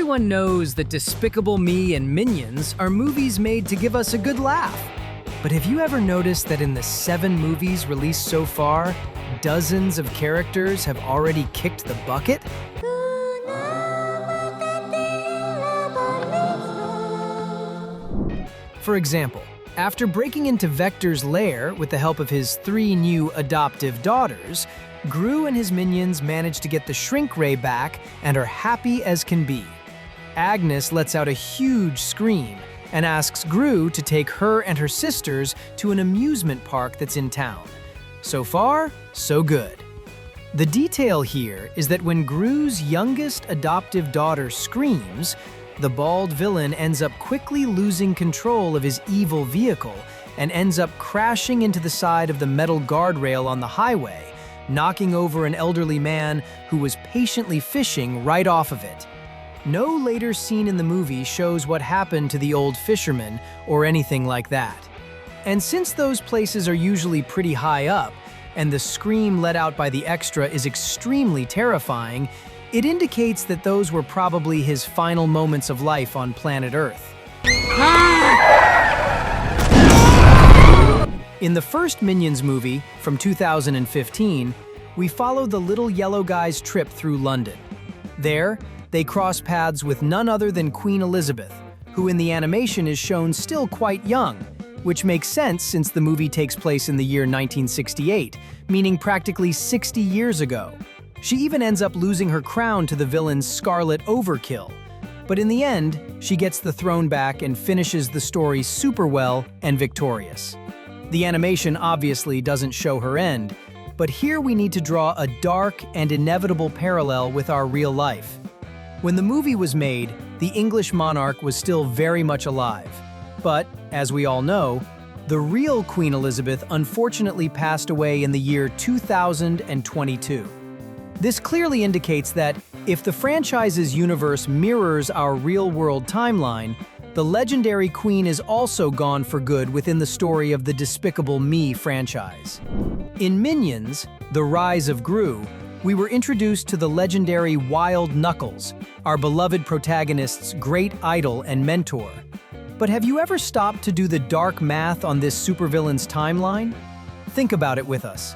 Everyone knows that Despicable Me and Minions are movies made to give us a good laugh. But have you ever noticed that in the 7 movies released so far, dozens of characters have already kicked the bucket? For example, after breaking into Vector's lair with the help of his 3 new adoptive daughters, Gru and his minions manage to get the shrink ray back and are happy as can be. Agnes lets out a huge scream and asks Gru to take her and her sisters to an amusement park that's in town. So far, so good. The detail here is that when Gru's youngest adoptive daughter screams, the bald villain ends up quickly losing control of his evil vehicle and ends up crashing into the side of the metal guardrail on the highway, knocking over an elderly man who was patiently fishing right off of it. No later scene in the movie shows what happened to the old fisherman or anything like that. And since those places are usually pretty high up, and the scream let out by the extra is extremely terrifying, it indicates that those were probably his final moments of life on planet Earth. In the first Minions movie, from 2015, we follow the little yellow guy's trip through London. There, they cross paths with none other than Queen Elizabeth, who in the animation is shown still quite young, which makes sense since the movie takes place in the year 1968, meaning practically 60 years ago. She even ends up losing her crown to the villain's Scarlet Overkill. But in the end, she gets the throne back and finishes the story super well and victorious. The animation obviously doesn't show her end, but here we need to draw a dark and inevitable parallel with our real life. When the movie was made, the English monarch was still very much alive. But, as we all know, the real Queen Elizabeth unfortunately passed away in the year 2022. This clearly indicates that if the franchise's universe mirrors our real-world timeline, the legendary queen is also gone for good within the story of the Despicable Me franchise. In Minions, The Rise of Gru, we were introduced to the legendary Wild Knuckles, our beloved protagonist's great idol and mentor. But have you ever stopped to do the dark math on this supervillain's timeline? Think about it with us.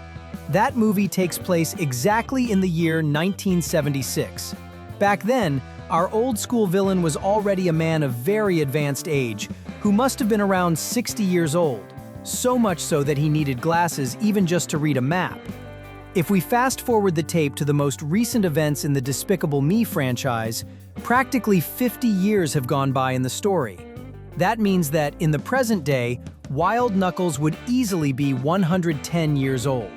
That movie takes place exactly in the year 1976. Back then, our old-school villain was already a man of very advanced age, who must have been around 60 years old, so much so that he needed glasses even just to read a map. If we fast-forward the tape to the most recent events in the Despicable Me franchise, practically 50 years have gone by in the story. That means that, in the present day, Wild Knuckles would easily be 110 years old.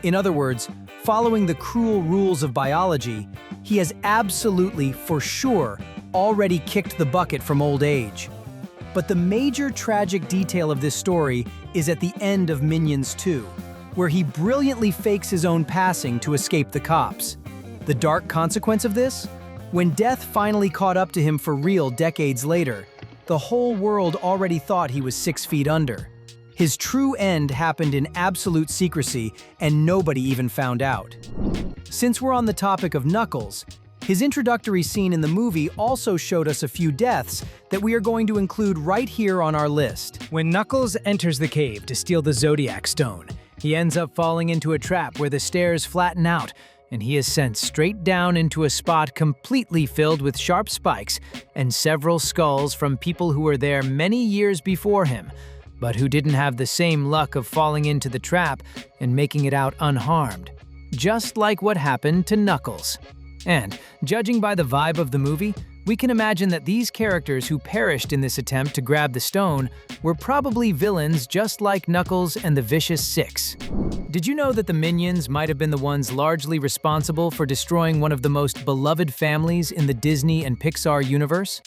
In other words, following the cruel rules of biology, he has absolutely, for sure, already kicked the bucket from old age. But the major tragic detail of this story is at the end of Minions 2, where he brilliantly fakes his own passing to escape the cops. The dark consequence of this? When death finally caught up to him for real decades later, the whole world already thought he was 6 feet under. His true end happened in absolute secrecy, and nobody even found out. Since we're on the topic of Knuckles, his introductory scene in the movie also showed us a few deaths that we are going to include right here on our list. When Knuckles enters the cave to steal the Zodiac Stone, he ends up falling into a trap where the stairs flatten out, and he is sent straight down into a spot completely filled with sharp spikes and several skulls from people who were there many years before him, but who didn't have the same luck of falling into the trap and making it out unharmed. Just like what happened to Knuckles. And, judging by the vibe of the movie, we can imagine that these characters who perished in this attempt to grab the stone were probably villains just like Knuckles and the Vicious Six. Did you know that the Minions might have been the ones largely responsible for destroying one of the most beloved families in the Disney and Pixar universe?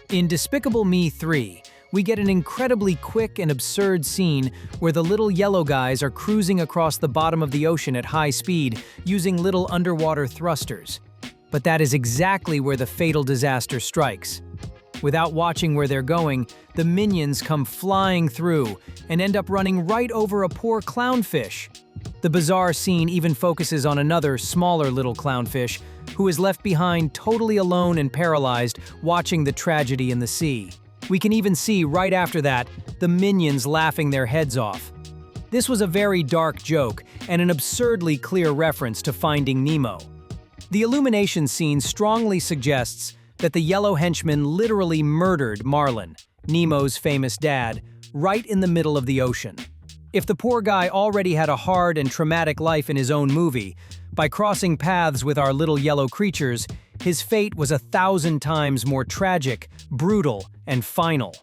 In Despicable Me 3, we get an incredibly quick and absurd scene where the little yellow guys are cruising across the bottom of the ocean at high speed using little underwater thrusters. But that is exactly where the fatal disaster strikes. Without watching where they're going, the Minions come flying through and end up running right over a poor clownfish. The bizarre scene even focuses on another, smaller little clownfish, who is left behind totally alone and paralyzed, watching the tragedy in the sea. We can even see, right after that, the Minions laughing their heads off. This was a very dark joke and an absurdly clear reference to Finding Nemo. The illumination scene strongly suggests that the yellow henchman literally murdered Marlin, Nemo's famous dad, right in the middle of the ocean. If the poor guy already had a hard and traumatic life in his own movie, by crossing paths with our little yellow creatures, his fate was 1,000 times more tragic, brutal, and final.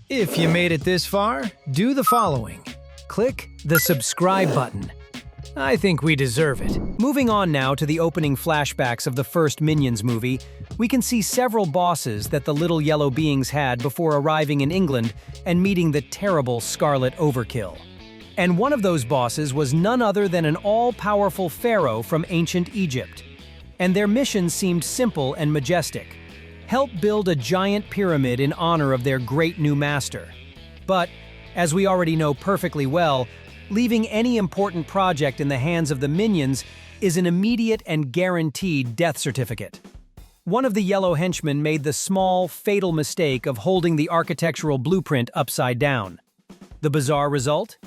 If you made it this far, do the following. Click the subscribe button. I think we deserve it. Moving on now to the opening flashbacks of the first Minions movie, we can see several bosses that the little yellow beings had before arriving in England and meeting the terrible Scarlet Overkill. And one of those bosses was none other than an all-powerful pharaoh from ancient Egypt. And their mission seemed simple and majestic. Help build a giant pyramid in honor of their great new master. But, as we already know perfectly well, leaving any important project in the hands of the Minions is an immediate and guaranteed death certificate. One of the yellow henchmen made the small, fatal mistake of holding the architectural blueprint upside down. The bizarre result?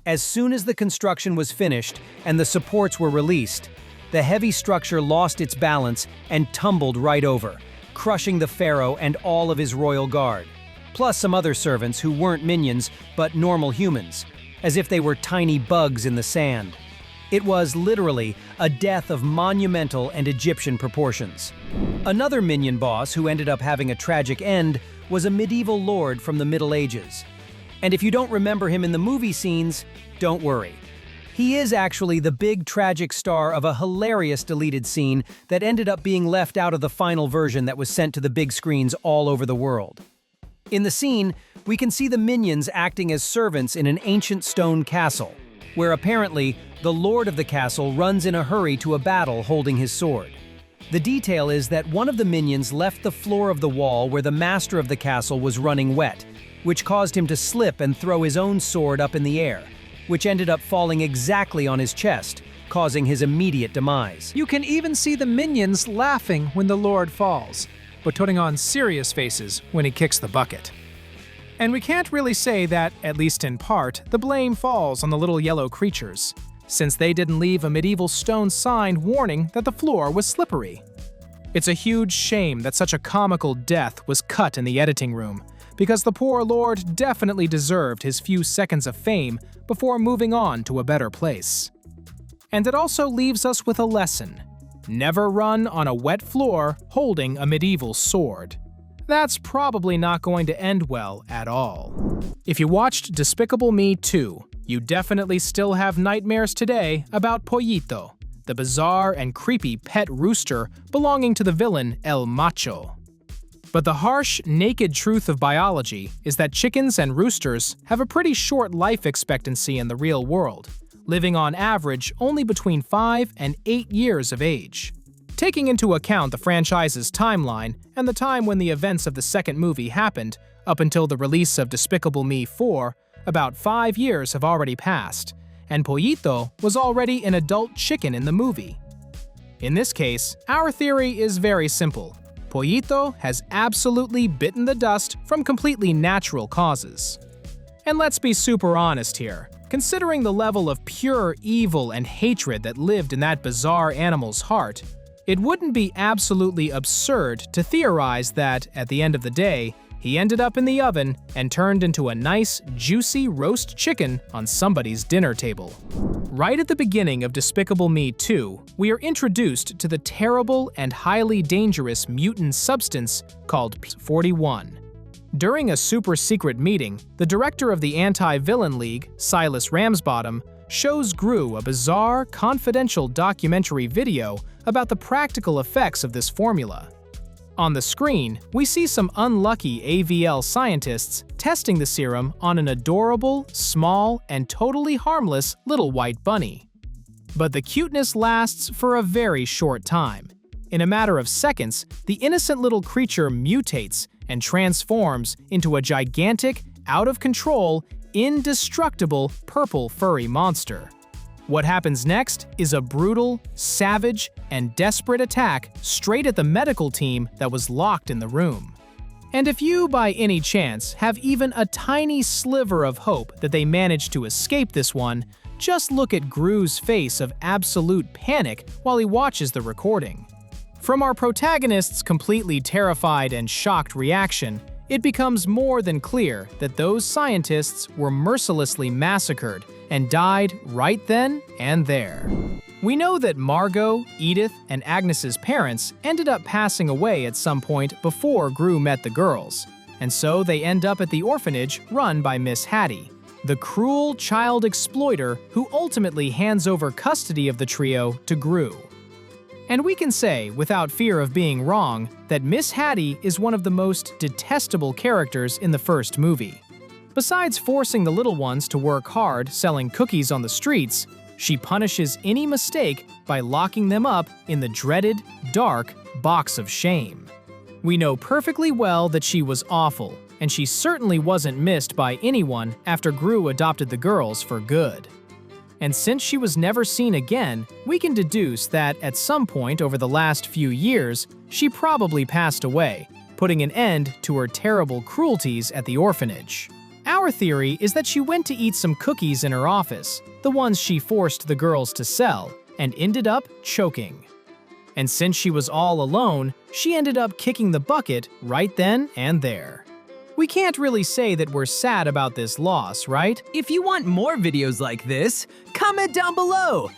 As soon as the construction was finished and the supports were released, the heavy structure lost its balance and tumbled right over, crushing the pharaoh and all of his royal guard, plus some other servants who weren't minions but normal humans, as if they were tiny bugs in the sand. It was literally a death of monumental and Egyptian proportions. Another minion boss who ended up having a tragic end was a medieval lord from the Middle Ages. And if you don't remember him in the movie scenes, don't worry. He is actually the big tragic star of a hilarious deleted scene that ended up being left out of the final version that was sent to the big screens all over the world. In the scene, we can see the Minions acting as servants in an ancient stone castle, where apparently the lord of the castle runs in a hurry to a battle holding his sword. The detail is that one of the Minions left the floor of the wall where the master of the castle was running wet, which caused him to slip and throw his own sword up in the air, which ended up falling exactly on his chest, causing his immediate demise. You can even see the Minions laughing when the Lord falls, but putting on serious faces when he kicks the bucket. And we can't really say that, at least in part, the blame falls on the little yellow creatures, since they didn't leave a medieval stone sign warning that the floor was slippery. It's a huge shame that such a comical death was cut in the editing room, because the poor Lord definitely deserved his few seconds of fame before moving on to a better place. And it also leaves us with a lesson. Never run on a wet floor holding a medieval sword. That's probably not going to end well at all. If you watched Despicable Me 2, you definitely still have nightmares today about Poito, the bizarre and creepy pet rooster belonging to the villain El Macho. But the harsh, naked truth of biology is that chickens and roosters have a pretty short life expectancy in the real world, living on average only between 5 and 8 years of age. Taking into account the franchise's timeline and the time when the events of the second movie happened, up until the release of Despicable Me 4, about 5 years have already passed, and Poito was already an adult chicken in the movie. In this case, our theory is very simple. Poito has absolutely bitten the dust from completely natural causes. And let's be super honest here. Considering the level of pure evil and hatred that lived in that bizarre animal's heart, it wouldn't be absolutely absurd to theorize that, at the end of the day, he ended up in the oven and turned into a nice, juicy roast chicken on somebody's dinner table. Right at the beginning of Despicable Me 2, we are introduced to the terrible and highly dangerous mutant substance called P41. During a super-secret meeting, the director of the Anti-Villain League, Silas Ramsbottom, shows Gru a bizarre, confidential documentary video about the practical effects of this formula. On the screen, we see some unlucky AVL scientists testing the serum on an adorable, small, and totally harmless little white bunny. But the cuteness lasts for a very short time. In a matter of seconds, the innocent little creature mutates and transforms into a gigantic, out-of-control, indestructible purple furry monster. What happens next is a brutal, savage, and desperate attack straight at the medical team that was locked in the room. And if you, by any chance, have even a tiny sliver of hope that they managed to escape this one, just look at Gru's face of absolute panic while he watches the recording. From our protagonist's completely terrified and shocked reaction, it becomes more than clear that those scientists were mercilessly massacred and died right then and there. We know that Margot, Edith, and Agnes's parents ended up passing away at some point before Gru met the girls, and so they end up at the orphanage run by Miss Hattie, the cruel child exploiter who ultimately hands over custody of the trio to Gru. And we can say, without fear of being wrong, that Miss Hattie is one of the most detestable characters in the first movie. Besides forcing the little ones to work hard selling cookies on the streets, she punishes any mistake by locking them up in the dreaded, dark box of shame. We know perfectly well that she was awful, and she certainly wasn't missed by anyone after Gru adopted the girls for good. And since she was never seen again, we can deduce that at some point over the last few years, she probably passed away, putting an end to her terrible cruelties at the orphanage. Our theory is that she went to eat some cookies in her office, the ones she forced the girls to sell, and ended up choking. And since she was all alone, she ended up kicking the bucket right then and there. We can't really say that we're sad about this loss, right? If you want more videos like this, comment down below,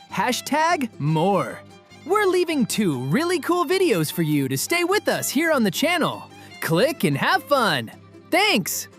#more. We're leaving 2 really cool videos for you to stay with us here on the channel. Click and have fun. Thanks!